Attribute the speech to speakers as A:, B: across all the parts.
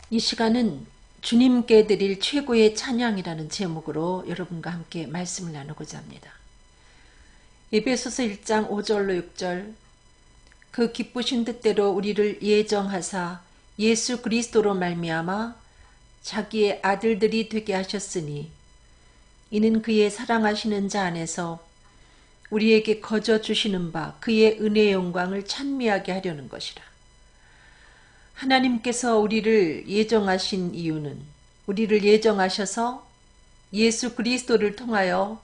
A: 이 시간은 주님께 드릴 최고의 찬양이라는 제목으로 여러분과 함께 말씀을 나누고자 합니다. 에베소서 1장 5절로 6절 그 기쁘신 뜻대로 우리를 예정하사 예수 그리스도로 말미암아 자기의 아들들이 되게 하셨으니 이는 그의 사랑하시는 자 안에서 우리에게 거저 주시는 바 그의 은혜의 영광을 찬미하게 하려는 것이라. 하나님께서 우리를 예정하신 이유는 우리를 예정하셔서 예수 그리스도를 통하여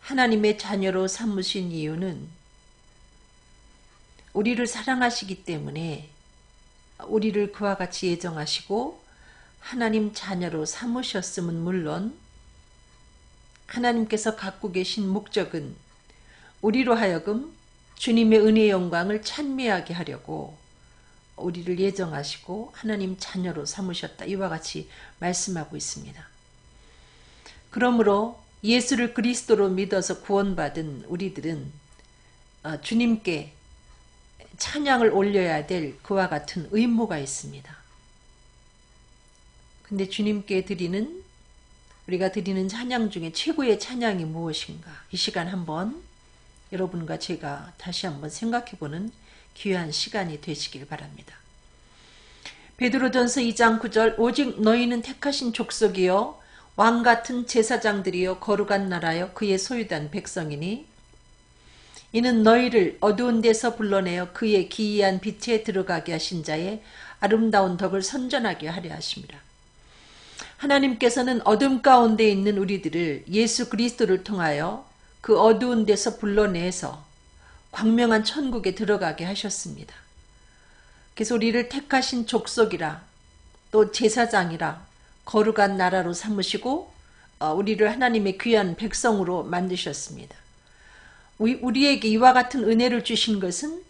A: 하나님의 자녀로 삼으신 이유는 우리를 사랑하시기 때문에 우리를 그와 같이 예정하시고 하나님 자녀로 삼으셨음은 물론 하나님께서 갖고 계신 목적은 우리로 하여금 주님의 은혜의 영광을 찬미하게 하려고 우리를 예정하시고 하나님 자녀로 삼으셨다. 이와 같이 말씀하고 있습니다. 그러므로 예수를 그리스도로 믿어서 구원받은 우리들은 주님께 찬양을 올려야 될 그와 같은 의무가 있습니다. 근데 주님께 우리가 드리는 찬양 중에 최고의 찬양이 무엇인가? 이 시간 한번 여러분과 제가 다시 한번 생각해보는 귀한 시간이 되시길 바랍니다. 베드로전서 2장 9절 오직 너희는 택하신 족속이요 왕같은 제사장들이요 거룩한 나라요 그의 소유된 백성이니 이는 너희를 어두운 데서 불러내어 그의 기이한 빛에 들어가게 하신 자의 아름다운 덕을 선전하게 하려 하심이라. 하나님께서는 어둠 가운데 있는 우리들을 예수 그리스도를 통하여 그 어두운 데서 불러내서 광명한 천국에 들어가게 하셨습니다. 그래서 우리를 택하신 족속이라 또 제사장이라 거룩한 나라로 삼으시고 우리를 하나님의 귀한 백성으로 만드셨습니다. 우리에게 이와 같은 은혜를 주신 것은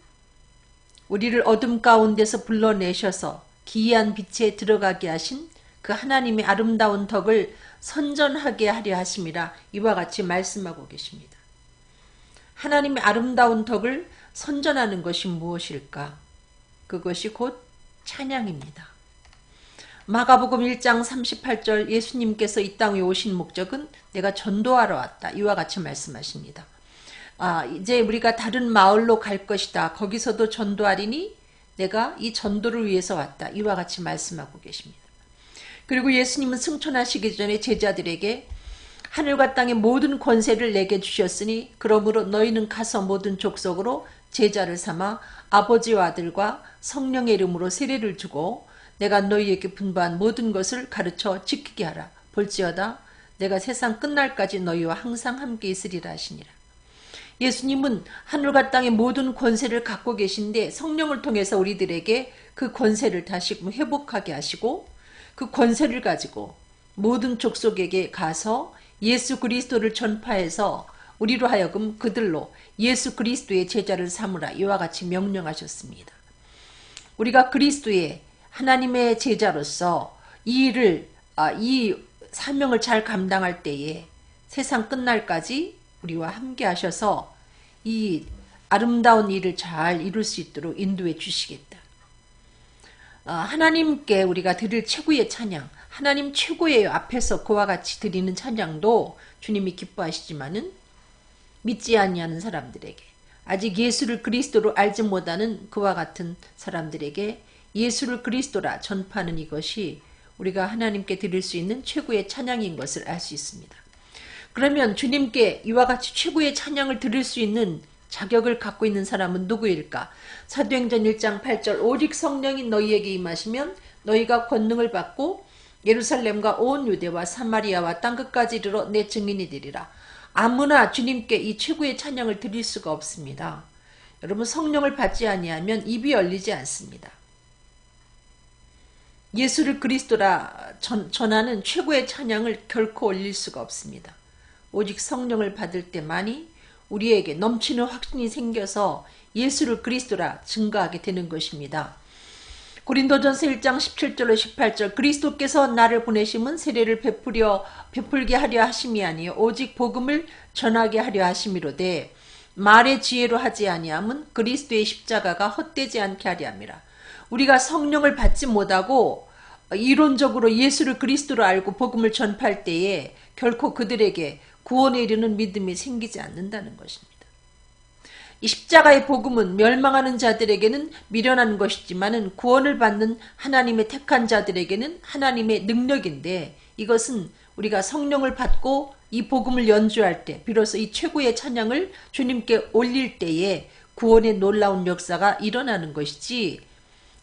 A: 우리를 어둠 가운데서 불러내셔서 기이한 빛에 들어가게 하신 그 하나님의 아름다운 덕을 선전하게 하려 하심이라 이와 같이 말씀하고 계십니다. 하나님의 아름다운 덕을 선전하는 것이 무엇일까? 그것이 곧 찬양입니다. 마가복음 1장 38절 예수님께서 이 땅에 오신 목적은 내가 전도하러 왔다. 이와 같이 말씀하십니다. 이제 우리가 다른 마을로 갈 것이다. 거기서도 전도하리니 내가 이 전도를 위해서 왔다. 이와 같이 말씀하고 계십니다. 그리고 예수님은 승천하시기 전에 제자들에게 하늘과 땅의 모든 권세를 내게 주셨으니 그러므로 너희는 가서 모든 족속으로 제자를 삼아 아버지와 아들과 성령의 이름으로 세례를 주고 내가 너희에게 분부한 모든 것을 가르쳐 지키게 하라. 볼지어다 내가 세상 끝날까지 너희와 항상 함께 있으리라 하시니라. 예수님은 하늘과 땅의 모든 권세를 갖고 계신데 성령을 통해서 우리들에게 그 권세를 다시금 회복하게 하시고 그 권세를 가지고 모든 족속에게 가서 예수 그리스도를 전파해서 우리로 하여금 그들로 예수 그리스도의 제자를 삼으라 이와 같이 명령하셨습니다. 우리가 그리스도의 하나님의 제자로서 이 사명을 잘 감당할 때에 세상 끝날까지 우리와 함께 하셔서 이 아름다운 일을 잘 이룰 수 있도록 인도해 주시겠다. 하나님께 우리가 드릴 최고의 찬양, 하나님 최고의 앞에서 그와 같이 드리는 찬양도 주님이 기뻐하시지만은 믿지 아니하는 사람들에게 아직 예수를 그리스도로 알지 못하는 그와 같은 사람들에게 예수를 그리스도라 전파하는 이것이 우리가 하나님께 드릴 수 있는 최고의 찬양인 것을 알 수 있습니다. 그러면 주님께 이와 같이 최고의 찬양을 드릴 수 있는 자격을 갖고 있는 사람은 누구일까? 사도행전 1장 8절 오직 성령이 너희에게 임하시면 너희가 권능을 받고 예루살렘과 온 유대와 사마리아와 땅끝까지 이르러 내 증인이 되리라. 아무나 주님께 이 최고의 찬양을 드릴 수가 없습니다. 여러분 성령을 받지 아니하면 입이 열리지 않습니다. 예수를 그리스도라 전하는 최고의 찬양을 결코 올릴 수가 없습니다. 오직 성령을 받을 때만이 우리에게 넘치는 확신이 생겨서 예수를 그리스도라 증거하게 되는 것입니다. 고린도전서 1장 17절로 18절 그리스도께서 나를 보내심은 세례를 베풀게 하려 하심이 아니요 오직 복음을 전하게 하려 하심이로되 말의 지혜로 하지 아니함은 그리스도의 십자가가 헛되지 않게 하려 함이라. 우리가 성령을 받지 못하고 이론적으로 예수를 그리스도로 알고 복음을 전파할 때에 결코 그들에게 구원에 이르는 믿음이 생기지 않는다는 것입니다. 이 십자가의 복음은 멸망하는 자들에게는 미련한 것이지만은 구원을 받는 하나님의 택한 자들에게는 하나님의 능력인데, 이것은 우리가 성령을 받고 이 복음을 연주할 때 비로소 이 최고의 찬양을 주님께 올릴 때에 구원의 놀라운 역사가 일어나는 것이지,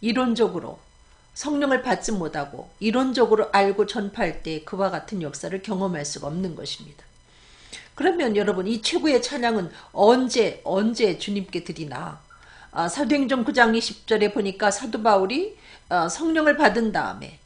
A: 이론적으로 성령을 받지 못하고 이론적으로 알고 전파할 때 그와 같은 역사를 경험할 수가 없는 것입니다. 그러면 여러분, 이 최고의 찬양은 언제 주님께 드리나? 사도행전 9장 20절에 보니까 사도 바울이 성령을 받은 다음에,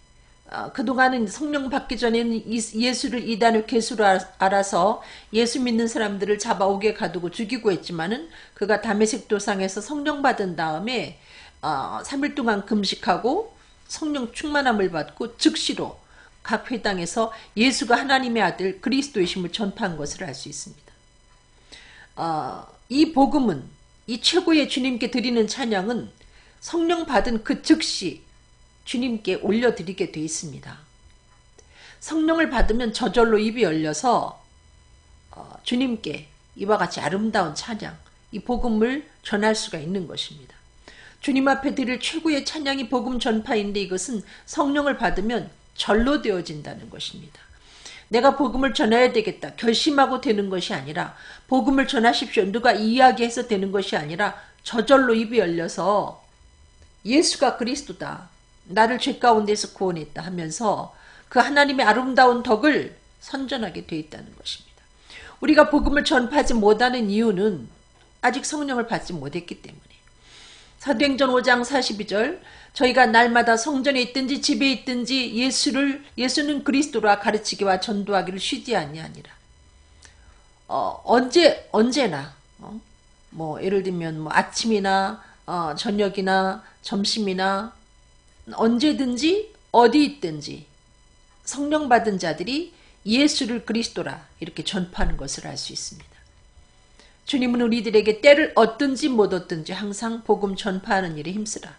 A: 그동안은 성령 받기 전에는 예수를 이단의 괴수로 알아서 예수 믿는 사람들을 잡아오게 가두고 죽이고 했지만은, 그가 다메섹 도상에서 성령 받은 다음에 3일 동안 금식하고 성령 충만함을 받고 즉시로 각 회당에서 예수가 하나님의 아들 그리스도이심을 전파한 것을 알 수 있습니다. 이 복음은, 이 최고의 주님께 드리는 찬양은 성령 받은 그 즉시 주님께 올려드리게 되어 있습니다. 성령을 받으면 저절로 입이 열려서 주님께 이와 같이 아름다운 찬양, 이 복음을 전할 수가 있는 것입니다. 주님 앞에 드릴 최고의 찬양이 복음 전파인데, 이것은 성령을 받으면 절로 되어진다는 것입니다. 내가 복음을 전해야 되겠다 결심하고 되는 것이 아니라, 복음을 전하십시오 누가 이야기해서 되는 것이 아니라, 저절로 입이 열려서 예수가 그리스도다, 나를 죄 가운데서 구원했다 하면서 그 하나님의 아름다운 덕을 선전하게 되어 있다는 것입니다. 우리가 복음을 전파하지 못하는 이유는 아직 성령을 받지 못했기 때문에. 사도행전 5장 42절, 저희가 날마다 성전에 있든지 집에 있든지 예수는 그리스도라 가르치기와 전도하기를 쉬지 아니하니라. 언제나 뭐 예를 들면 뭐 아침이나 저녁이나 점심이나 언제든지 어디 있든지 성령 받은 자들이 예수를 그리스도라 이렇게 전파하는 것을 알 수 있습니다. 주님은 우리들에게 때를 얻든지 못 얻든지 항상 복음 전파하는 일에 힘쓰라.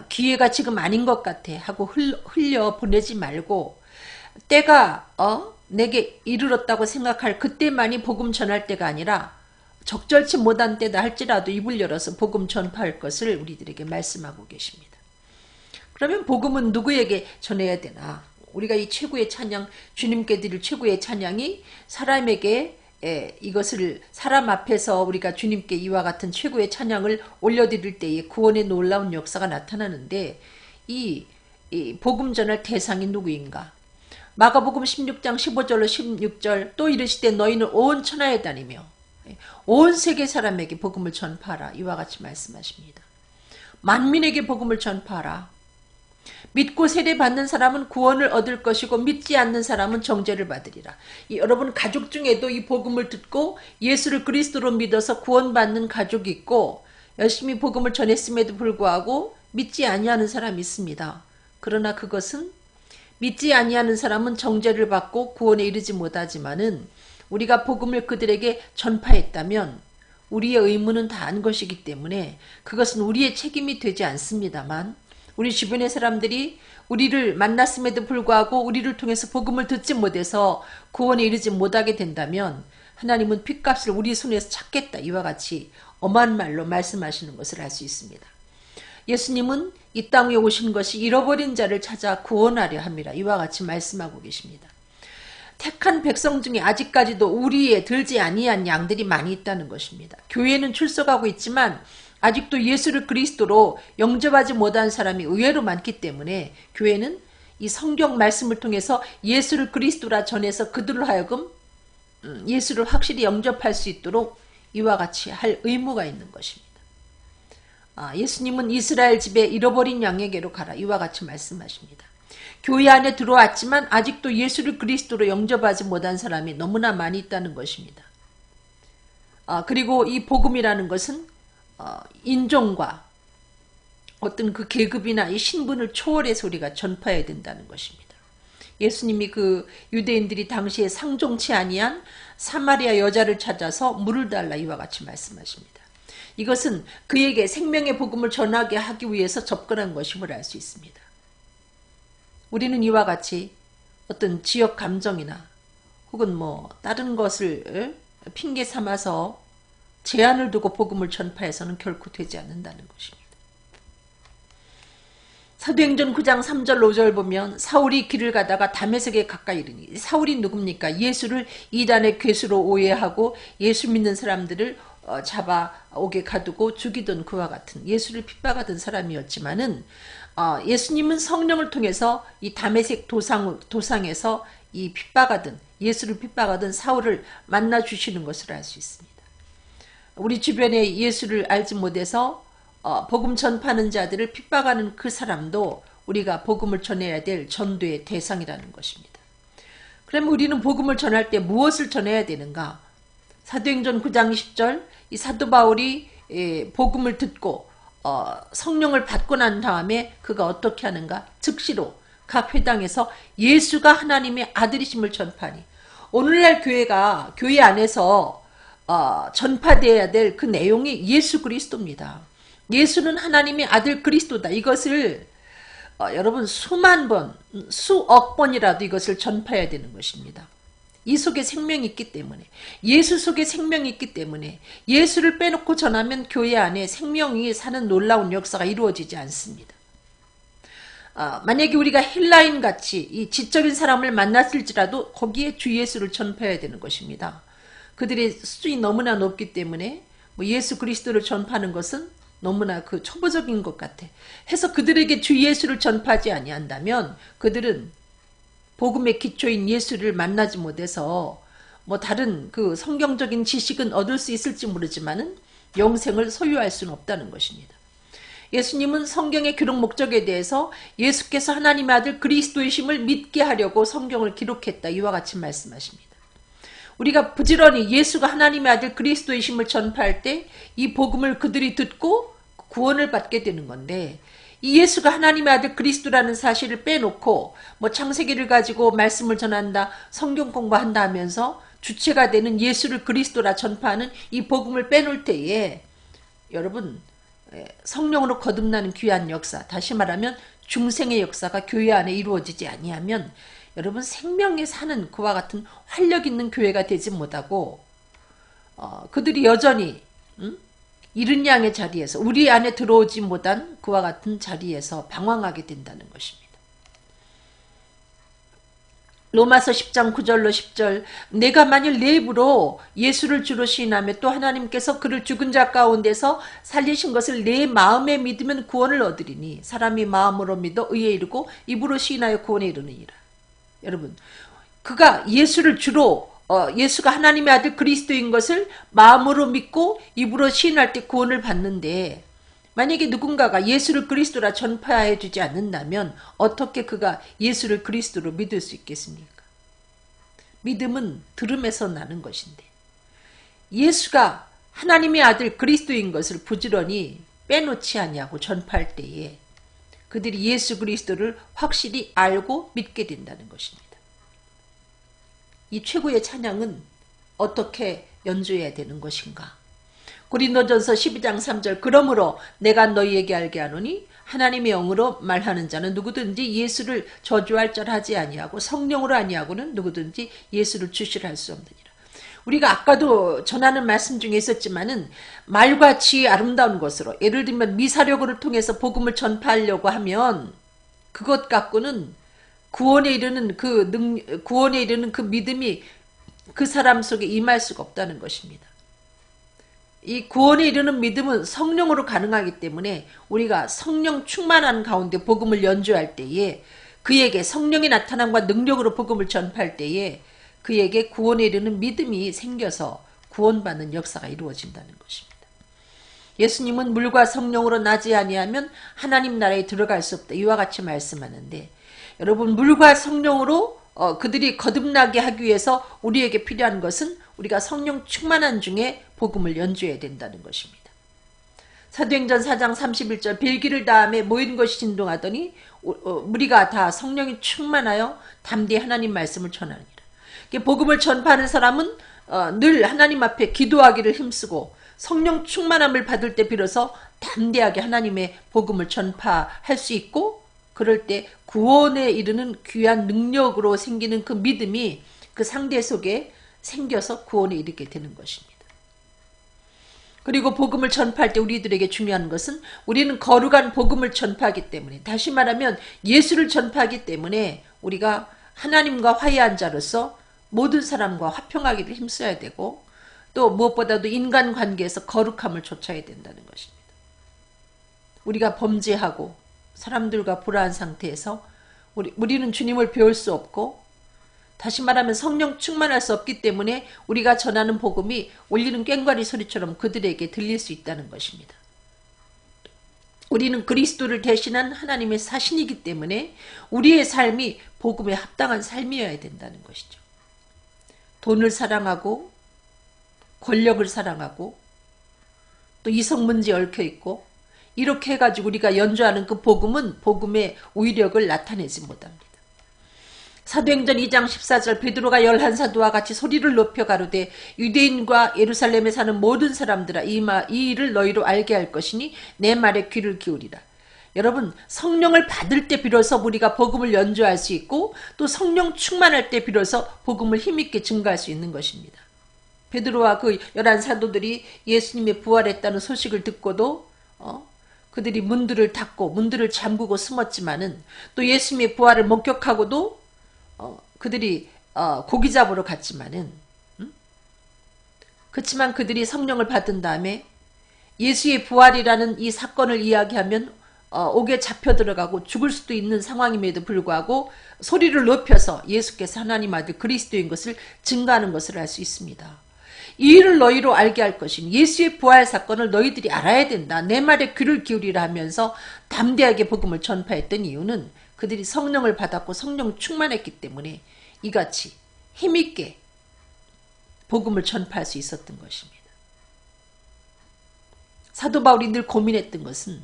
A: 기회가 지금 아닌 것 같아 하고 흘려 보내지 말고, 때가 내게 이르렀다고 생각할 그때만이 복음 전할 때가 아니라 적절치 못한 때다 할지라도 입을 열어서 복음 전파할 것을 우리들에게 말씀하고 계십니다. 그러면 복음은 누구에게 전해야 되나? 우리가 이 최고의 찬양, 주님께 드릴 최고의 찬양이 사람에게, 이것을 사람 앞에서 우리가 주님께 이와 같은 최고의 찬양을 올려드릴 때에 구원의 놀라운 역사가 나타나는데, 이 복음 전할 대상이 누구인가? 마가복음 16장 15절로 16절, 또 이르시되 너희는 온 천하에 다니며 온 세계 사람에게 복음을 전파하라, 이와 같이 말씀하십니다. 만민에게 복음을 전파하라. 믿고 세례받는 사람은 구원을 얻을 것이고 믿지 않는 사람은 정죄를 받으리라. 여러분 가족 중에도 이 복음을 듣고 예수를 그리스도로 믿어서 구원받는 가족이 있고, 열심히 복음을 전했음에도 불구하고 믿지 아니하는 사람이 있습니다. 그러나 그것은, 믿지 아니하는 사람은 정죄를 받고 구원에 이르지 못하지만은 우리가 복음을 그들에게 전파했다면 우리의 의무는 다한 것이기 때문에 그것은 우리의 책임이 되지 않습니다만, 우리 주변의 사람들이 우리를 만났음에도 불구하고 우리를 통해서 복음을 듣지 못해서 구원에 이르지 못하게 된다면 하나님은 핏값을 우리 손에서 찾겠다, 이와 같이 엄한 말로 말씀하시는 것을 알 수 있습니다. 예수님은 이 땅에 오신 것이 잃어버린 자를 찾아 구원하려 함이라, 이와 같이 말씀하고 계십니다. 택한 백성 중에 아직까지도 우리에 들지 아니한 양들이 많이 있다는 것입니다. 교회는 출석하고 있지만 아직도 예수를 그리스도로 영접하지 못한 사람이 의외로 많기 때문에 교회는 이 성경 말씀을 통해서 예수를 그리스도라 전해서 그들로 하여금 예수를 확실히 영접할 수 있도록 이와 같이 할 의무가 있는 것입니다. 예수님은 이스라엘 집에 잃어버린 양에게로 가라, 이와 같이 말씀하십니다. 교회 안에 들어왔지만 아직도 예수를 그리스도로 영접하지 못한 사람이 너무나 많이 있다는 것입니다. 그리고 이 복음이라는 것은 인종과 어떤 그 계급이나 이 신분을 초월해서 우리가 전파해야 된다는 것입니다. 예수님이 그 유대인들이 당시에 상종치 아니한 사마리아 여자를 찾아서 물을 달라, 이와 같이 말씀하십니다. 이것은 그에게 생명의 복음을 전하게 하기 위해서 접근한 것임을 알 수 있습니다. 우리는 이와 같이 어떤 지역 감정이나 혹은 뭐 다른 것을 핑계 삼아서 제한을 두고 복음을 전파해서는 결코 되지 않는다는 것입니다. 사도행전 9장 3절 5절 보면 사울이 길을 가다가 다메섹에 가까이 이르니, 사울이 누굽니까? 예수를 이단의 괴수로 오해하고 예수 믿는 사람들을 잡아오게 가두고 죽이던 그와 같은 예수를 핍박하던 사람이었지만은 예수님은 성령을 통해서 이 다메섹 도상에서 이 핍박하던 예수를 핍박하던 사울을 만나 주시는 것을 알 수 있습니다. 우리 주변에 예수를 알지 못해서 복음 전파하는 자들을 핍박하는 그 사람도 우리가 복음을 전해야 될 전도의 대상이라는 것입니다. 그러면 우리는 복음을 전할 때 무엇을 전해야 되는가? 사도행전 9장 10절 이 사도 바울이 복음을 듣고 성령을 받고 난 다음에 그가 어떻게 하는가? 즉시로 각 회당에서 예수가 하나님의 아들이심을 전파하니, 오늘날 교회 안에서 전파되어야 될 그 내용이 예수 그리스도입니다. 예수는 하나님의 아들 그리스도다. 이것을 여러분 수만 번, 수억 번이라도 이것을 전파해야 되는 것입니다. 이 속에 생명이 있기 때문에, 예수 속에 생명이 있기 때문에 예수를 빼놓고 전하면 교회 안에 생명이 사는 놀라운 역사가 이루어지지 않습니다. 만약에 우리가 헬라인 같이 이 지적인 사람을 만났을지라도 거기에 주 예수를 전파해야 되는 것입니다. 그들의 수준이 너무나 높기 때문에 뭐 예수 그리스도를 전파하는 것은 너무나 그 초보적인 것 같아. 해서 그들에게 주 예수를 전파하지 아니한다면 그들은 복음의 기초인 예수를 만나지 못해서 뭐 다른 그 성경적인 지식은 얻을 수 있을지 모르지만은 영생을 소유할 수는 없다는 것입니다. 예수님은 성경의 기록 목적에 대해서 예수께서 하나님의 아들 그리스도이심을 믿게 하려고 성경을 기록했다. 이와 같이 말씀하십니다. 우리가 부지런히 예수가 하나님의 아들 그리스도이심을 전파할 때 이 복음을 그들이 듣고 구원을 받게 되는 건데, 이 예수가 하나님의 아들 그리스도라는 사실을 빼놓고 뭐 창세기를 가지고 말씀을 전한다, 성경 공부한다 하면서 주체가 되는 예수를 그리스도라 전파하는 이 복음을 빼놓을 때에 여러분 성령으로 거듭나는 귀한 역사, 다시 말하면 중생의 역사가 교회 안에 이루어지지 아니하면 여러분 생명에 사는 그와 같은 활력 있는 교회가 되지 못하고 그들이 여전히 이른 양의 자리에서 우리 안에 들어오지 못한 그와 같은 자리에서 방황하게 된다는 것입니다. 로마서 10장 9절로 10절 내가 만일 내 입으로 예수를 주로 시인하며 또 하나님께서 그를 죽은 자 가운데서 살리신 것을 내 마음에 믿으면 구원을 얻으리니 사람이 마음으로 믿어 의에 이르고 입으로 시인하여 구원에 이르느니라. 여러분, 그가 예수를 주로 예수가 하나님의 아들 그리스도인 것을 마음으로 믿고 입으로 시인할 때 구원을 받는데, 만약에 누군가가 예수를 그리스도라 전파해 주지 않는다면 어떻게 그가 예수를 그리스도로 믿을 수 있겠습니까? 믿음은 들음에서 나는 것인데, 예수가 하나님의 아들 그리스도인 것을 부지런히 빼놓지 아니하고 전파할 때에 그들이 예수 그리스도를 확실히 알고 믿게 된다는 것입니다. 이 최고의 찬양은 어떻게 연주해야 되는 것인가? 고린도전서 12장 3절 그러므로 내가 너희에게 알게 하노니 하나님의 영으로 말하는 자는 누구든지 예수를 저주할 쩔하지 아니하고 성령으로 아니하고는 누구든지 예수를 주시할 수 없느니라. 우리가 아까도 전하는 말씀 중에 있었지만은 말과 지혜 아름다운 것으로, 예를 들면 미사력을 통해서 복음을 전파하려고 하면 그것 갖고는 구원에 이르는 그 믿음이 그 사람 속에 임할 수가 없다는 것입니다. 이 구원에 이르는 믿음은 성령으로 가능하기 때문에 우리가 성령 충만한 가운데 복음을 연주할 때에 그에게 성령의 나타남과 능력으로 복음을 전파할 때에 그에게 구원에 이르는 믿음이 생겨서 구원받는 역사가 이루어진다는 것입니다. 예수님은 물과 성령으로 나지 아니하면 하나님 나라에 들어갈 수 없다. 이와 같이 말씀하는데, 여러분 물과 성령으로 그들이 거듭나게 하기 위해서 우리에게 필요한 것은 우리가 성령 충만한 중에 복음을 연주해야 된다는 것입니다. 사도행전 4장 31절 빌기를 다음에 모인 것이 진동하더니 우리가 다 성령이 충만하여 담대히 하나님 말씀을 전하니라. 복음을 전파하는 사람은 늘 하나님 앞에 기도하기를 힘쓰고 성령 충만함을 받을 때 비로소 담대하게 하나님의 복음을 전파할 수 있고 그럴 때 구원에 이르는 귀한 능력으로 생기는 그 믿음이 그 상대 속에 생겨서 구원에 이르게 되는 것입니다. 그리고 복음을 전파할 때 우리들에게 중요한 것은 우리는 거룩한 복음을 전파하기 때문에, 다시 말하면 예수를 전파하기 때문에 우리가 하나님과 화해한 자로서 모든 사람과 화평하기를 힘써야 되고, 또 무엇보다도 인간관계에서 거룩함을 좇아야 된다는 것입니다. 우리가 범죄하고 사람들과 불화한 상태에서 우리는 주님을 배울 수 없고, 다시 말하면 성령 충만할 수 없기 때문에 우리가 전하는 복음이 울리는 꽹과리 소리처럼 그들에게 들릴 수 있다는 것입니다. 우리는 그리스도를 대신한 하나님의 사신이기 때문에 우리의 삶이 복음에 합당한 삶이어야 된다는 것이죠. 돈을 사랑하고 권력을 사랑하고 또 이성 문제에 얽혀 있고 이렇게 해가지고 우리가 연주하는 그 복음은 복음의 우위력을 나타내지 못합니다. 사도행전 2장 14절 베드로가 11사도와 같이 소리를 높여 가로되 유대인과 예루살렘에 사는 모든 사람들아 이 일을 너희로 알게 할 것이니 내 말에 귀를 기울이라. 여러분, 성령을 받을 때 비로소 우리가 복음을 연주할 수 있고 또 성령 충만할 때 비로소 복음을 힘있게 증거할 수 있는 것입니다. 베드로와 그 11사도들이 예수님의 부활했다는 소식을 듣고도 그들이 문들을 닫고 문들을 잠그고 숨었지만은 또 예수님의 부활을 목격하고도 그들이 고기 잡으러 갔지만은 그렇지만 그들이 성령을 받은 다음에 예수의 부활이라는 이 사건을 이야기하면 옥에 잡혀 들어가고 죽을 수도 있는 상황임에도 불구하고 소리를 높여서 예수께서 하나님 아들 그리스도인 것을 증거하는 것을 알 수 있습니다. 이 일을 너희로 알게 할 것이니 예수의 부활 사건을 너희들이 알아야 된다. 내 말에 귀를 기울이라 하면서 담대하게 복음을 전파했던 이유는 그들이 성령을 받았고 성령 충만했기 때문에 이같이 힘있게 복음을 전파할 수 있었던 것입니다. 사도 바울이 늘 고민했던 것은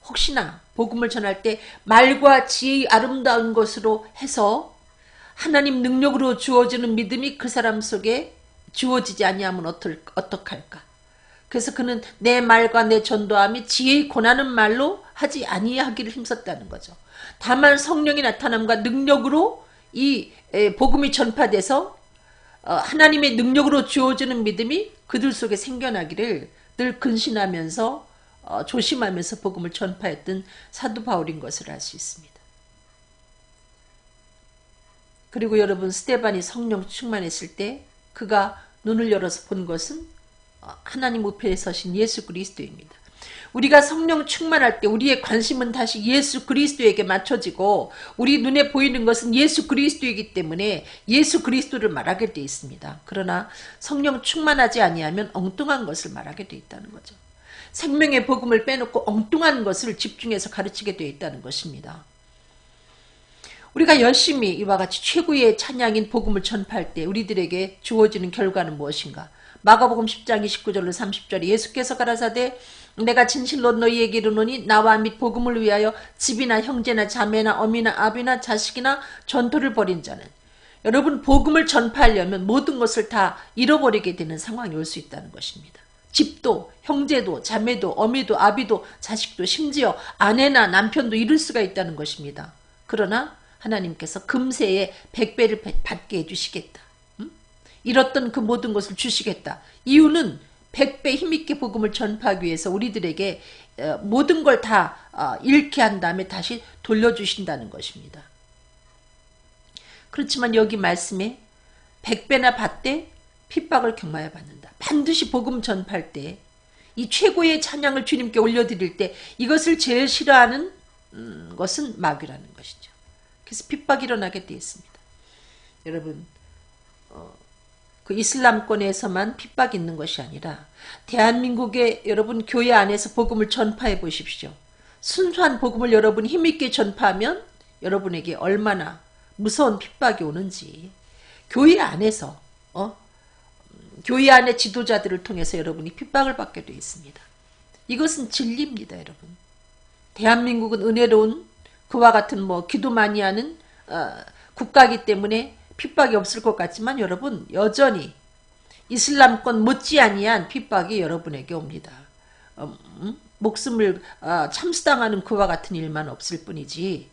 A: 혹시나 복음을 전할 때 말과 지혜의 아름다운 것으로 해서 하나님 능력으로 주어지는 믿음이 그 사람 속에 주어지지 아니하면 어떡할까? 그래서 그는 내 말과 내 전도함이 지혜의 고난은 말로 하지 아니하기를 힘썼다는 거죠. 다만 성령의 나타남과 능력으로 이 복음이 전파돼서 하나님의 능력으로 주어지는 믿음이 그들 속에 생겨나기를 늘 근신하면서 조심하면서 복음을 전파했던 사도 바울인 것을 알 수 있습니다. 그리고 여러분, 스데반이 성령 충만했을 때 그가 눈을 열어서 본 것은 하나님 우편에 서신 예수 그리스도입니다. 우리가 성령 충만할 때 우리의 관심은 다시 예수 그리스도에게 맞춰지고 우리 눈에 보이는 것은 예수 그리스도이기 때문에 예수 그리스도를 말하게 되어 있습니다. 그러나 성령 충만하지 아니하면 엉뚱한 것을 말하게 되어 있다는 거죠. 생명의 복음을 빼놓고 엉뚱한 것을 집중해서 가르치게 되어 있다는 것입니다. 우리가 열심히 이와 같이 최고의 찬양인 복음을 전파할 때 우리들에게 주어지는 결과는 무엇인가? 마가복음 10장 29절로 30절에 예수께서 가라사대 내가 진실로 너희에게 이르노니 나와 및 복음을 위하여 집이나 형제나 자매나 어미나 아비나 자식이나 전토를 벌인 자는, 여러분, 복음을 전파하려면 모든 것을 다 잃어버리게 되는 상황이 올 수 있다는 것입니다. 집도 형제도 자매도 어미도 아비도 자식도 심지어 아내나 남편도 잃을 수가 있다는 것입니다. 그러나 하나님께서 금세에 100배를 받게 해주시겠다. 잃었던 그 모든 것을 주시겠다. 이유는 100배 힘있게 복음을 전파하기 위해서 우리들에게 모든 걸 다 잃게 한 다음에 다시 돌려주신다는 것입니다. 그렇지만 여기 말씀에 100배나 받되 핍박을 경마해 받는다. 반드시 복음 전파할 때 이 최고의 찬양을 주님께 올려드릴 때 이것을 제일 싫어하는 것은 마귀라는 것이죠. 그래서 핍박이 일어나게 되어 있습니다. 여러분, 그 이슬람권에서만 핍박이 있는 것이 아니라 대한민국의 여러분 교회 안에서 복음을 전파해 보십시오. 순수한 복음을 여러분이 힘있게 전파하면 여러분에게 얼마나 무서운 핍박이 오는지, 교회 안에서 교회 안의 지도자들을 통해서 여러분이 핍박을 받게 되어 있습니다. 이것은 진리입니다, 여러분. 대한민국은 은혜로운 그와 같은 기도 많이 하는 국가이기 때문에 핍박이 없을 것 같지만 여러분, 여전히 이슬람권 못지 아니한 핍박이 여러분에게 옵니다. 목숨을 참수당하는 그와 같은 일만 없을 뿐이지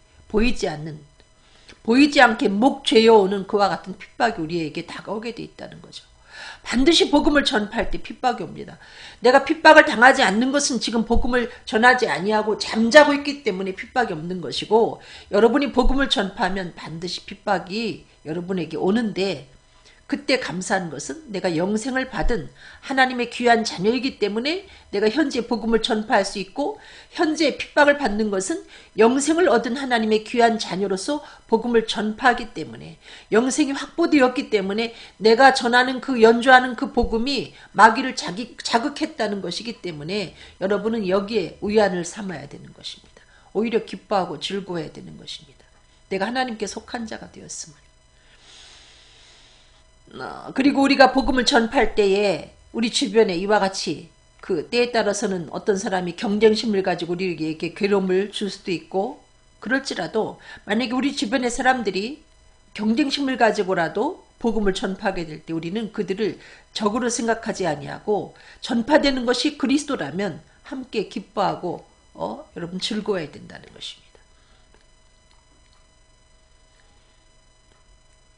A: 보이지 않게 목 죄어오는 그와 같은 핍박이 우리에게 다가오게 돼 있다는 거죠. 반드시 복음을 전파할 때 핍박이 옵니다. 내가 핍박을 당하지 않는 것은 지금 복음을 전하지 아니하고 잠자고 있기 때문에 핍박이 없는 것이고, 여러분이 복음을 전파하면 반드시 핍박이 여러분에게 오는데, 그때 감사한 것은 내가 영생을 받은 하나님의 귀한 자녀이기 때문에 내가 현재 복음을 전파할 수 있고, 현재 핍박을 받는 것은 영생을 얻은 하나님의 귀한 자녀로서 복음을 전파하기 때문에, 영생이 확보되었기 때문에 내가 전하는 연주하는 그 복음이 마귀를 자극했다는 것이기 때문에 여러분은 여기에 위안을 삼아야 되는 것입니다. 오히려 기뻐하고 즐거워해야 되는 것입니다. 내가 하나님께 속한 자가 되었음을. 그리고 우리가 복음을 전파할 때에 우리 주변에 이와 같이 그 때에 따라서는 어떤 사람이 경쟁심을 가지고 우리에게 괴로움을 줄 수도 있고, 그럴지라도 만약에 우리 주변의 사람들이 경쟁심을 가지고라도 복음을 전파하게 될 때 우리는 그들을 적으로 생각하지 아니하고, 전파되는 것이 그리스도라면 함께 기뻐하고 여러분 즐거워해야 된다는 것입니다.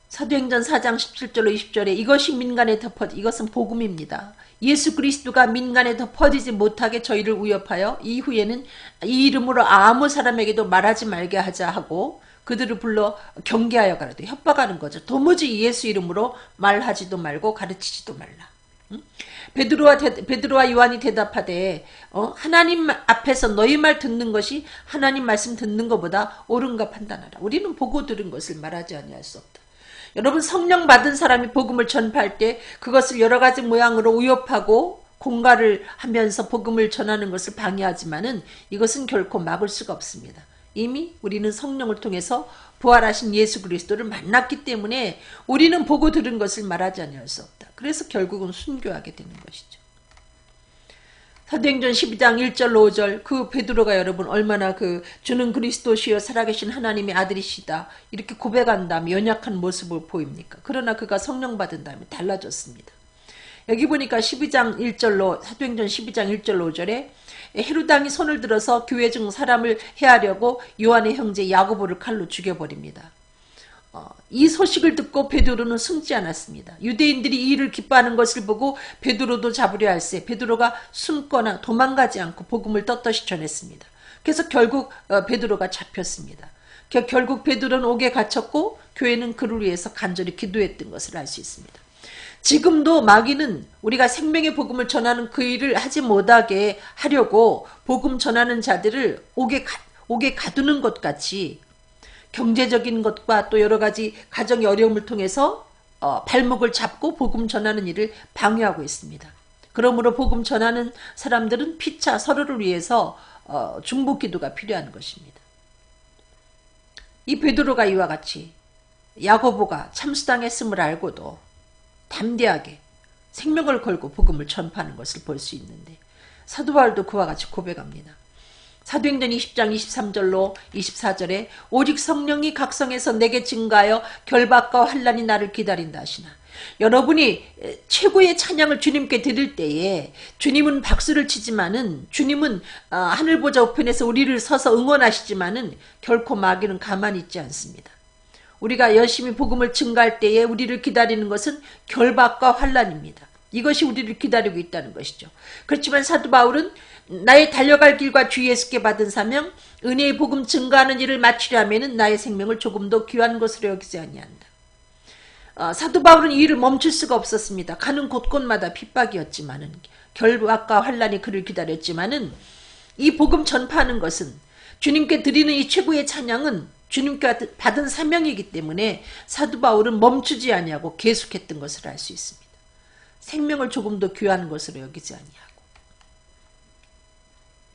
A: 사도행전 4장 17절로 20절에 이것이 민간에 이것은 복음입니다. 예수 그리스도가 민간에 더 퍼지지 못하게 저희를 위협하여 이후에는 이 이름으로 아무 사람에게도 말하지 말게 하자 하고 그들을 불러 경계하여 가라도 협박하는 거죠. 도무지 예수 이름으로 말하지도 말고 가르치지도 말라. 베드로와 요한이 대답하되 하나님 앞에서 너희 말 듣는 것이 하나님 말씀 듣는 것보다 옳은가 판단하라. 우리는 보고 들은 것을 말하지 아니할 수 없다. 여러분, 성령 받은 사람이 복음을 전파할 때 그것을 여러 가지 모양으로 위협하고 공갈을 하면서 복음을 전하는 것을 방해하지만은 이것은 결코 막을 수가 없습니다. 이미 우리는 성령을 통해서 부활하신 예수 그리스도를 만났기 때문에 우리는 보고 들은 것을 말하지 아니할 수 없다. 그래서 결국은 순교하게 되는 것이죠. 사도행전 12장 1절로 5절 그 베드로가 여러분 얼마나 주는 그리스도시여 살아계신 하나님의 아들이시다 이렇게 고백한 다음에 연약한 모습을 보입니까? 그러나 그가 성령 받은 다음에 달라졌습니다. 여기 보니까 사도행전 12장 1절로 5절에 헤롯 왕이 손을 들어서 교회 중 사람을 해하려고 요한의 형제 야고보를 칼로 죽여버립니다. 이 소식을 듣고 베드로는 숨지 않았습니다. 유대인들이 이 일을 기뻐하는 것을 보고 베드로도 잡으려 할세 베드로가 숨거나 도망가지 않고 복음을 떳떳이 전했습니다. 그래서 결국 베드로가 잡혔습니다. 결국 베드로는 옥에 갇혔고 교회는 그를 위해서 간절히 기도했던 것을 알 수 있습니다. 지금도 마귀는 우리가 생명의 복음을 전하는 그 일을 하지 못하게 하려고 복음 전하는 자들을 옥에 가두는 것 같이 경제적인 것과 또 여러 가지 가정의 어려움을 통해서 발목을 잡고 복음 전하는 일을 방해하고 있습니다. 그러므로 복음 전하는 사람들은 피차 서로를 위해서 중보 기도가 필요한 것입니다. 이 베드로가 이와 같이 야고보가 참수당했음을 알고도 담대하게 생명을 걸고 복음을 전파하는 것을 볼 수 있는데 사도 바울도 그와 같이 고백합니다. 사도행전 20장 23절로 24절에 오직 성령이 각성해서 내게 증가하여 결박과 환난이 나를 기다린다 하시나. 여러분이 최고의 찬양을 주님께 드릴 때에 주님은 박수를 치지만은 주님은 하늘 보좌 우편에서 우리를 서서 응원하시지만은 결코 마귀는 가만히 있지 않습니다. 우리가 열심히 복음을 증가할 때에 우리를 기다리는 것은 결박과 환난입니다. 이것이 우리를 기다리고 있다는 것이죠. 그렇지만 사도 바울은 나의 달려갈 길과 주 예수께 받은 사명 은혜의 복음 증가하는 일을 마치려면 나의 생명을 조금도 귀한 것으로 여기지 아니한다. 사도 바울은 이 일을 멈출 수가 없었습니다. 가는 곳곳마다 핍박이었지만은 결박과 환난이 그를 기다렸지만은 이 복음 전파하는 것은 주님께 드리는 이 최고의 찬양은 주님께 받은 사명이기 때문에 사도 바울은 멈추지 아니하고 계속했던 것을 알 수 있습니다. 생명을 조금도 귀한 것으로 여기지 아니하고.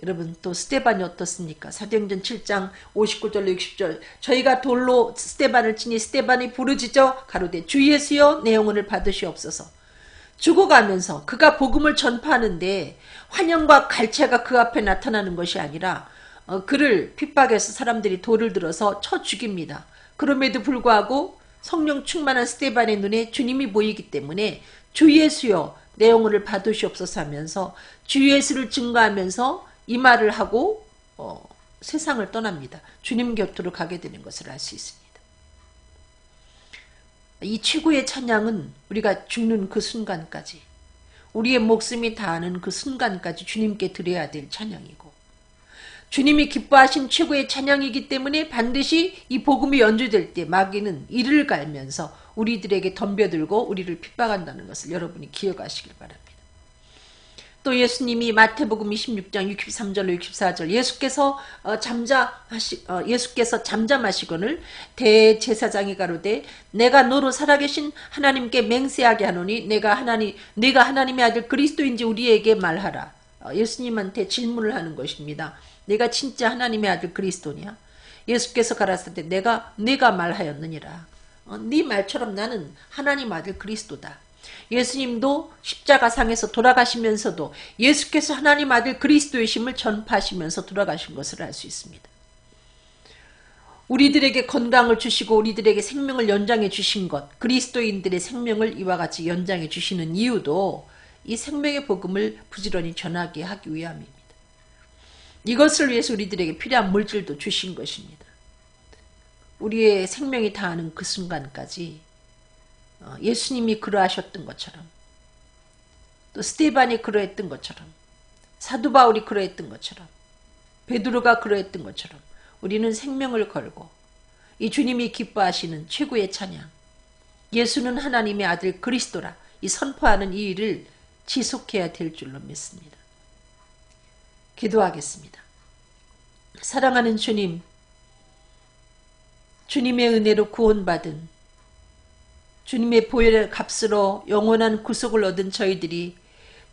A: 여러분 또 스데반이 어떻습니까? 사도행전 7장 59절로 60절 저희가 돌로 스데반을 치니 스데반이 부르짖어 가로되 주 예수여 내 영혼을 받으시옵소서. 죽어가면서 그가 복음을 전파하는데 환영과 갈채가 그 앞에 나타나는 것이 아니라 그를 핍박해서 사람들이 돌을 들어서 쳐 죽입니다. 그럼에도 불구하고 성령 충만한 스데반의 눈에 주님이 보이기 때문에 주 예수여 내 영혼을 받으시옵소서 하면서 주 예수를 증거하면서 이 말을 하고 세상을 떠납니다. 주님 곁으로 가게 되는 것을 알 수 있습니다. 이 최고의 찬양은 우리가 죽는 그 순간까지, 우리의 목숨이 다하는 그 순간까지 주님께 드려야 될 찬양이고, 주님이 기뻐하신 최고의 찬양이기 때문에 반드시 이 복음이 연주될 때 마귀는 이를 갈면서 우리들에게 덤벼들고 우리를 핍박한다는 것을 여러분이 기억하시길 바랍니다. 또 예수님이 마태복음 26장 63절로 64절 예수께서 잠잠하시거늘 대제사장이 가로되 내가 너로 살아계신 하나님께 맹세하게 하노니 네가 하나님의 아들 그리스도인지 우리에게 말하라. 예수님한테 질문을 하는 것입니다. 내가 진짜 하나님의 아들 그리스도냐? 예수께서 가라사대 내가 말하였느니라. 네 말처럼 나는 하나님 아들 그리스도다. 예수님도 십자가상에서 돌아가시면서도 예수께서 하나님 아들 그리스도이심을 전파하시면서 돌아가신 것을 알 수 있습니다. 우리들에게 건강을 주시고 우리들에게 생명을 연장해 주신 것, 그리스도인들의 생명을 이와 같이 연장해 주시는 이유도 이 생명의 복음을 부지런히 전하게 하기 위함입니다. 이것을 위해서 우리들에게 필요한 물질도 주신 것입니다. 우리의 생명이 다하는 그 순간까지 예수님이 그러하셨던 것처럼, 또 스테반이 그러했던 것처럼, 사도 바울이 그러했던 것처럼, 베드로가 그러했던 것처럼 우리는 생명을 걸고 이 주님이 기뻐하시는 최고의 찬양, 예수는 하나님의 아들 그리스도라, 이 선포하는 이 일을 지속해야 될 줄로 믿습니다. 기도하겠습니다. 사랑하는 주님, 주님의 은혜로 구원받은, 주님의 보혈의 값으로 영원한 구속을 얻은 저희들이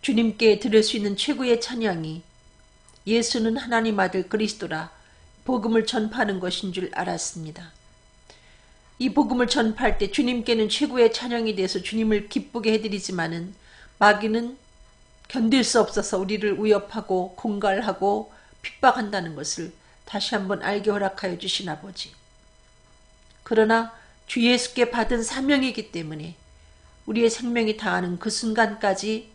A: 주님께 드릴 수 있는 최고의 찬양이 예수는 하나님 아들 그리스도라 복음을 전파하는 것인 줄 알았습니다. 이 복음을 전파할 때 주님께는 최고의 찬양이 돼서 주님을 기쁘게 해드리지만은 마귀는 견딜 수 없어서 우리를 위협하고 공갈하고 핍박한다는 것을 다시 한번 알게 허락하여 주신 아버지. 그러나 주 예수께 받은 사명이기 때문에 우리의 생명이 다하는 그 순간까지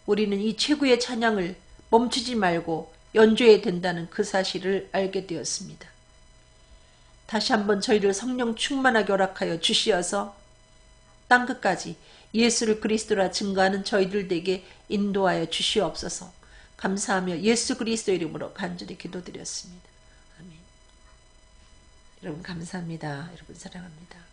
A: 우리는 이 최고의 찬양을 멈추지 말고 연주해야 된다는 그 사실을 알게 되었습니다. 다시 한번 저희를 성령 충만하게 허락하여 주시어서 땅끝까지 예수를 그리스도라 증거하는 저희들에게 인도하여 주시옵소서. 감사하며 예수 그리스도 이름으로 간절히 기도드렸습니다. 아멘. 여러분 감사합니다. 여러분 사랑합니다.